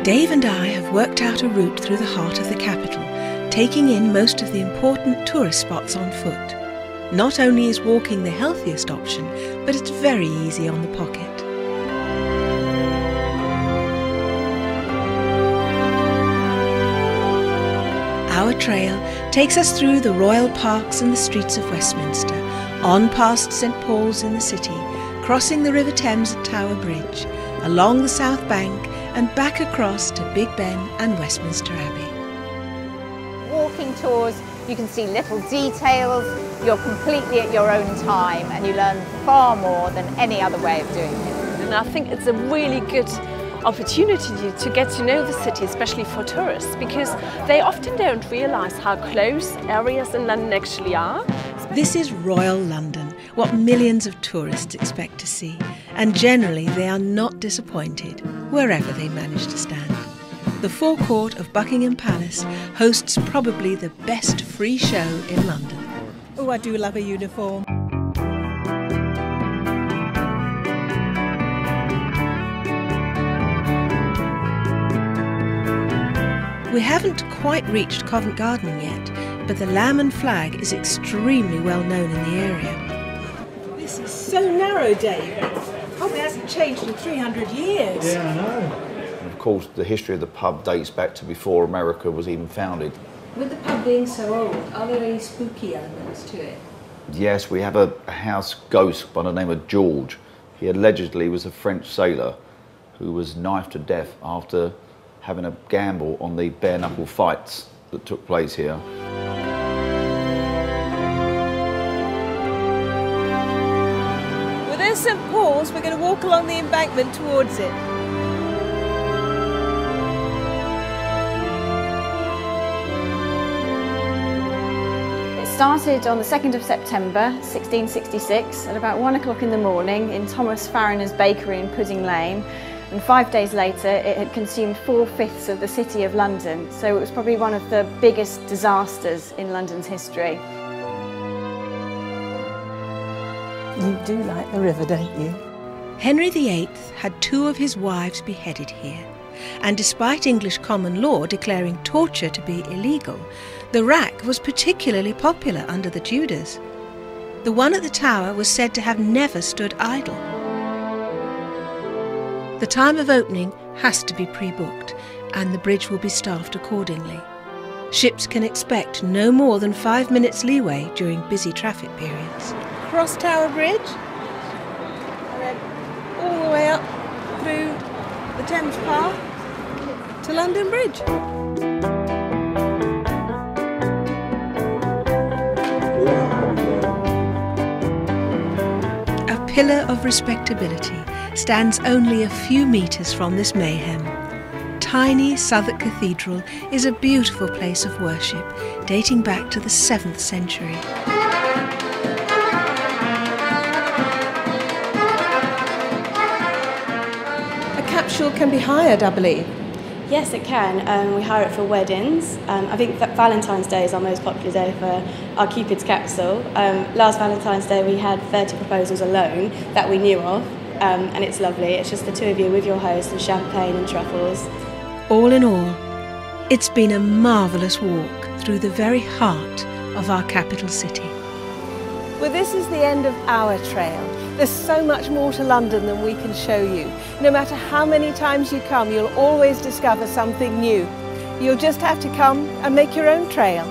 Dave and I have worked out a route through the heart of the capital, taking in most of the important tourist spots on foot. Not only is walking the healthiest option, but it's very easy on the pocket. Our trail takes us through the royal parks and the streets of Westminster, on past St Paul's in the city, crossing the River Thames at Tower Bridge, along the South Bank and back across to Big Ben and Westminster Abbey. Walking tours, you can see little details, you're completely at your own time and you learn far more than any other way of doing it. And I think it's a really good opportunity to get to know the city, especially for tourists, because they often don't realise how close areas in London actually are. This is Royal London, what millions of tourists expect to see, and generally they are not disappointed wherever they manage to stand. The forecourt of Buckingham Palace hosts probably the best free show in London. Oh, I do love a uniform. We haven't quite reached Covent Garden yet, but the Lamb and Flag is extremely well known in the area. This is so narrow, Dave. Probably hasn't changed in 300 years. Yeah, I know. Of course, the history of the pub dates back to before America was even founded. With the pub being so old, are there any spooky elements to it? Yes, we have a house ghost by the name of George. He allegedly was a French sailor who was knifed to death after having a gamble on the bare-knuckle fights that took place here. Well, there's St Paul's. We're going to walk along the embankment towards it. It started on the 2nd of September 1666 at about 1 o'clock in the morning in Thomas Farriner's bakery in Pudding Lane. And 5 days later, it had consumed 4/5 of the city of London, so it was probably one of the biggest disasters in London's history. You do like the river, don't you? Henry VIII had 2 of his wives beheaded here, and despite English common law declaring torture to be illegal, the rack was particularly popular under the Tudors. The one at the Tower was said to have never stood idle. The time of opening has to be pre-booked, and the bridge will be staffed accordingly. Ships can expect no more than 5 minutes leeway during busy traffic periods. Cross Tower Bridge, and then all the way up through the Thames Path to London Bridge. A pillar of respectability stands only a few metres from this mayhem. Tiny Southwark Cathedral is a beautiful place of worship dating back to the 7th century. A capsule can be hired, I believe. Yes, it can. We hire it for weddings. I think that Valentine's Day is our most popular day for our Cupid's capsule. Last Valentine's Day we had 30 proposals alone that we knew of. And it's lovely. It's just the 2 of you with your host and champagne and truffles. All in all, it's been a marvellous walk through the very heart of our capital city. Well, this is the end of our trail. There's so much more to London than we can show you. No matter how many times you come, you'll always discover something new. You'll just have to come and make your own trail.